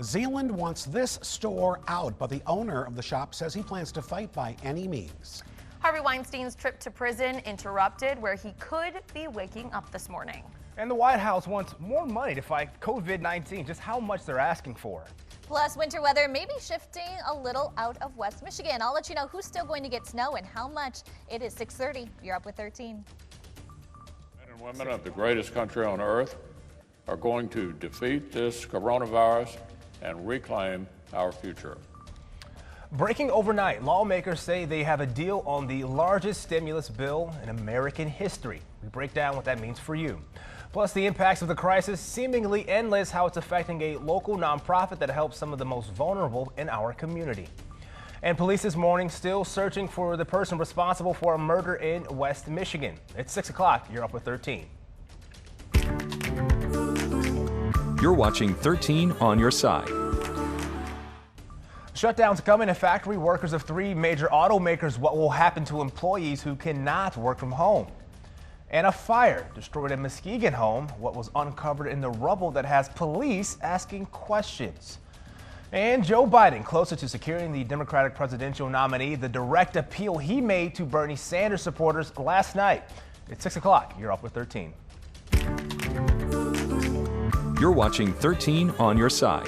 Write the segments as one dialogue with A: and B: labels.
A: Zealand wants this store out, but the owner of the shop says he plans to fight by any means.
B: Harvey Weinstein's trip to prison interrupted, where he could be waking up this morning.
C: And the White House wants more money to fight COVID-19, just how much they're asking for.
D: Plus, winter weather may be shifting a little out of West Michigan. I'll let you know who's still going to get snow and how much. It is 6:30. You're up with 13.
E: Men and women of the greatest country on earth are going to defeat this coronavirus and reclaim our future.
C: Breaking overnight, lawmakers say they have a deal on the largest stimulus bill in American history. We break down what that means for you. Plus, the impacts of the crisis, seemingly endless, how it's affecting a local nonprofit that helps some of the most vulnerable in our community. And police this morning still searching for the person responsible for a murder in West Michigan. It's 6 o'clock. You're up with 13.
F: You're watching 13 on your side.
C: Shutdowns coming to factory workers of 3 major automakers. What will happen to employees who cannot work from home? And a fire destroyed a Muskegon home. What was uncovered in the rubble that has police asking questions? And Joe Biden closer to securing the Democratic presidential nominee, the direct appeal he made to Bernie Sanders supporters last night. It's 6 o'clock. You're up with 13.
F: You're watching 13 on your side.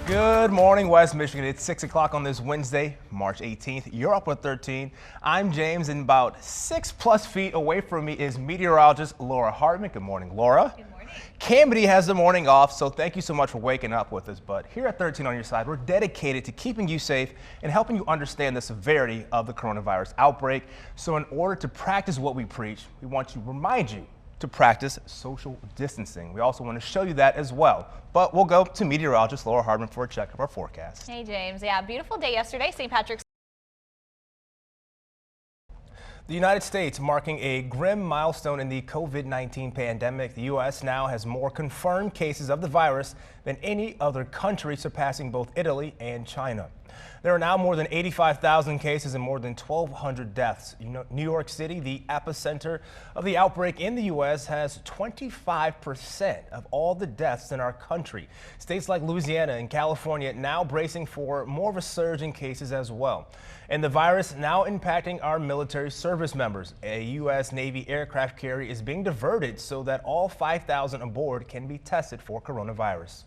C: Good morning, West Michigan. It's 6 o'clock on this Wednesday, March 18th. You're up with 13. I'm James, and about 6+ feet away from me is meteorologist Laura Hartman. Good morning, Laura.
D: Good morning.
C: Camity has the morning off, so thank you so much for waking up with us. But here at 13 on your side, we're dedicated to keeping you safe and helping you understand the severity of the coronavirus outbreak. So in order to practice what we preach, we want to remind you to practice social distancing. We also want to show you that as well. But we'll go to meteorologist Laura Hardman for a check of our forecast.
D: Hey, James. Yeah, beautiful day yesterday, St. Patrick's.
C: The United States marking a grim milestone in the COVID-19 pandemic. The U.S. now has more confirmed cases of the virus than any other country, surpassing both Italy and China. There are now more than 85,000 cases and more than 1,200 deaths. New York City, the epicenter of the outbreak in the U.S., has 25% of all the deaths in our country. States like Louisiana and California now bracing for more of a surge in cases as well. And the virus now impacting our military service members. A U.S. Navy aircraft carrier is being diverted so that all 5,000 aboard can be tested for coronavirus.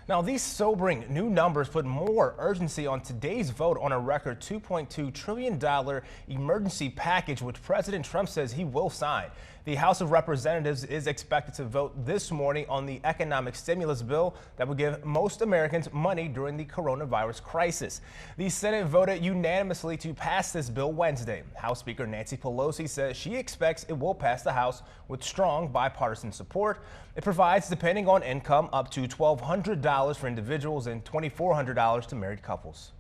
C: Now, these sobering new numbers put more urgency on today's vote on a record $2.2 trillion emergency package, which President Trump says he will sign. The House of Representatives is expected to vote this morning on the economic stimulus bill that will give most Americans money during the coronavirus crisis. The Senate voted unanimously to pass this bill Wednesday. House Speaker Nancy Pelosi says she expects it will pass the House with strong bipartisan support. It provides, depending on income, up to $1,200 for individuals and $2,400 to married couples.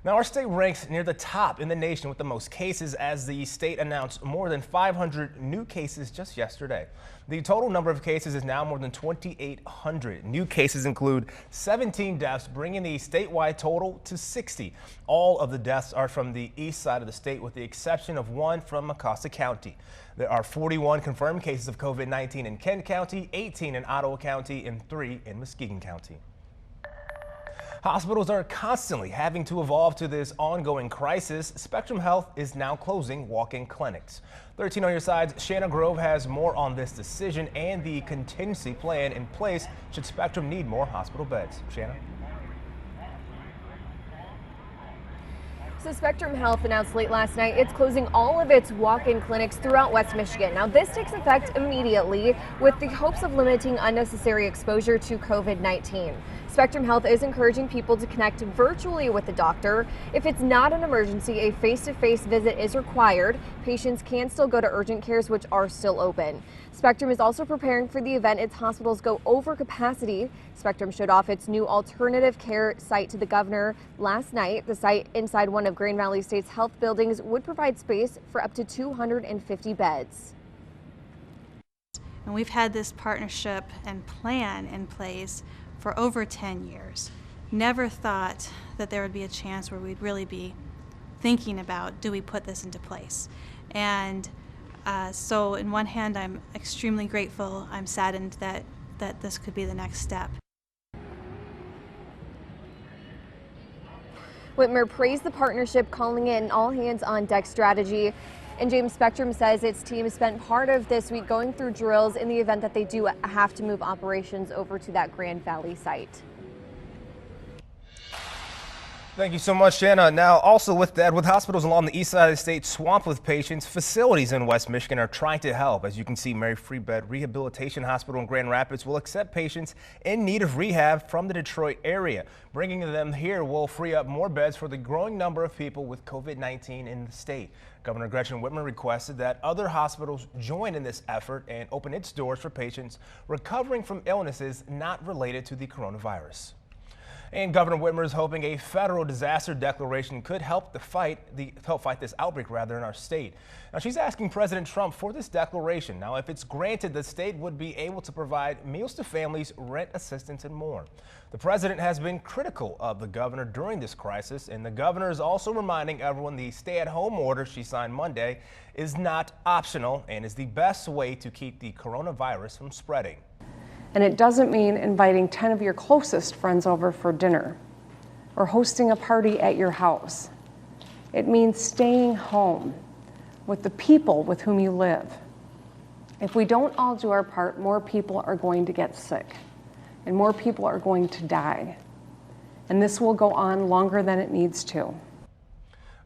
C: Now, our state ranks near the top in the nation with the most cases, as the state announced more than 500 new cases just yesterday. The total number of cases is now more than 2,800. New cases include 17 deaths, bringing the statewide total to 60. All of the deaths are from the east side of the state, with the exception of one from Mecosta County. There are 41 confirmed cases of COVID-19 in Kent County, 18 in Ottawa County, and 3 in Muskegon County. Hospitals are constantly having to evolve to this ongoing crisis. Spectrum Health is now closing walk-in clinics. 13 on your side's Shanna Grove has more on this decision and the contingency plan in place should Spectrum need more hospital beds. Shanna?
G: So Spectrum Health announced late last night it's closing all of its walk-in clinics throughout West Michigan. Now, this takes effect immediately with the hopes of limiting unnecessary exposure to COVID-19. Spectrum Health is encouraging people to connect virtually with the doctor. If it's not an emergency, a face-to-face visit is required. Patients can still go to urgent cares, which are still open. Spectrum is also preparing for the event its hospitals go over capacity. Spectrum showed off its new alternative care site to the governor last night. The site inside one of Grand Valley State's health buildings would provide space for up to 250 beds.
H: And we've had this partnership and plan in place for over 10 years. Never thought that there would be a chance where we'd really be thinking about, do we put this into place? And so in one hand, I'm extremely grateful. I'm saddened that this could be the next step.
G: Whitmer praised the partnership, calling it an all-hands-on-deck strategy. And James Spectrum says its team spent part of this week going through drills in the event that they do have to move operations over to that Grand Valley site.
C: Thank you so much, Shanna. Now, also with that, with hospitals along the east side of the state swamped with patients, facilities in West Michigan are trying to help. As you can see, Mary Free Bed Rehabilitation Hospital in Grand Rapids will accept patients in need of rehab from the Detroit area. Bringing them here will free up more beds for the growing number of people with COVID-19 in the state. Governor Gretchen Whitmer requested that other hospitals join in this effort and open its doors for patients recovering from illnesses not related to the coronavirus. And Governor Whitmer is hoping a federal disaster declaration could help fight this outbreak in our state. Now, she's asking President Trump for this declaration. Now, if it's granted, the state would be able to provide meals to families, rent assistance, and more. The president has been critical of the governor during this crisis, and the governor is also reminding everyone the stay-at-home order she signed Monday is not optional and is the best way to keep the coronavirus from spreading.
I: And it doesn't mean inviting 10 of your closest friends over for dinner or hosting a party at your house. It means staying home with the people with whom you live. If we don't all do our part, more people are going to get sick and more people are going to die. And this will go on longer than it needs to.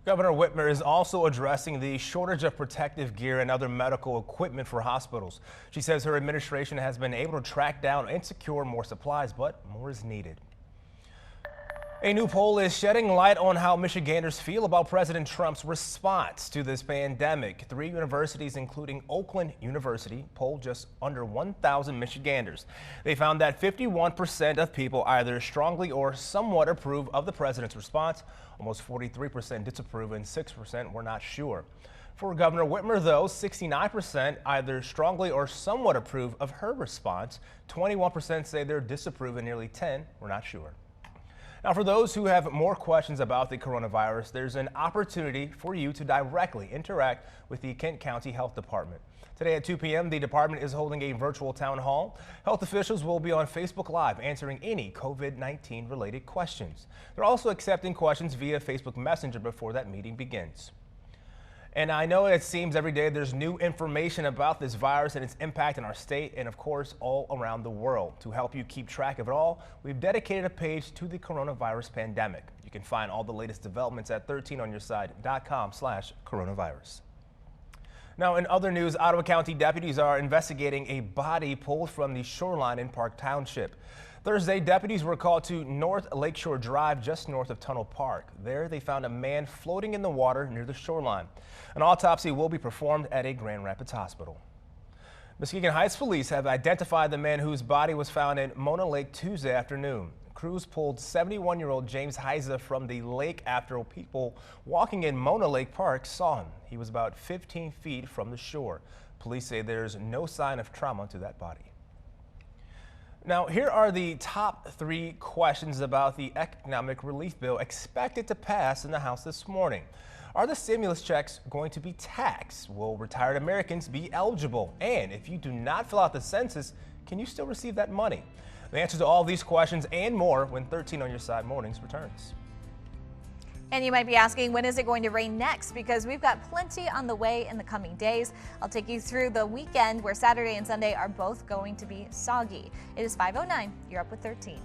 C: Governor Whitmer is also addressing the shortage of protective gear and other medical equipment for hospitals. She says her administration has been able to track down and secure more supplies, but more is needed. A new poll is shedding light on how Michiganders feel about President Trump's response to this pandemic. 3 universities, including Oakland University, polled just under 1,000 Michiganders. They found that 51% of people either strongly or somewhat approve of the president's response. Almost 43% disapprove and 6% were not sure. For Governor Whitmer, though, 69% either strongly or somewhat approve of her response. 21% say they're disapprove and nearly 10 were not sure. Now, for those who have more questions about the coronavirus, there's an opportunity for you to directly interact with the Kent County Health Department. Today at 2 p.m., the department is holding a virtual town hall. Health officials will be on Facebook Live answering any COVID-19 related questions. They're also accepting questions via Facebook Messenger before that meeting begins. And I know it seems every day there's new information about this virus and its impact in our state and, of course, all around the world. To help you keep track of it all, we've dedicated a page to the coronavirus pandemic. You can find all the latest developments at 13onyourside.com/coronavirus. Now, in other news, Ottawa County deputies are investigating a body pulled from the shoreline in Park Township. Thursday, deputies were called to North Lakeshore Drive, just north of Tunnel Park. There, they found a man floating in the water near the shoreline. An autopsy will be performed at a Grand Rapids hospital. Muskegon Heights police have identified the man whose body was found in Mona Lake Tuesday afternoon. Crews pulled 71-year-old James Heiza from the lake after people walking in Mona Lake Park saw him. He was about 15 feet from the shore. Police say there's no sign of trauma to that body. Now, here are the top 3 questions about the economic relief bill expected to pass in the House this morning. Are the stimulus checks going to be taxed? Will retired Americans be eligible? And if you do not fill out the census, can you still receive that money? The answer to all these questions and more when 13 on Your Side Mornings returns.
D: And you might be asking, when is it going to rain next? Because we've got plenty on the way in the coming days. I'll take you through the weekend where Saturday and Sunday are both going to be soggy. It is 5:09. You're up with 13.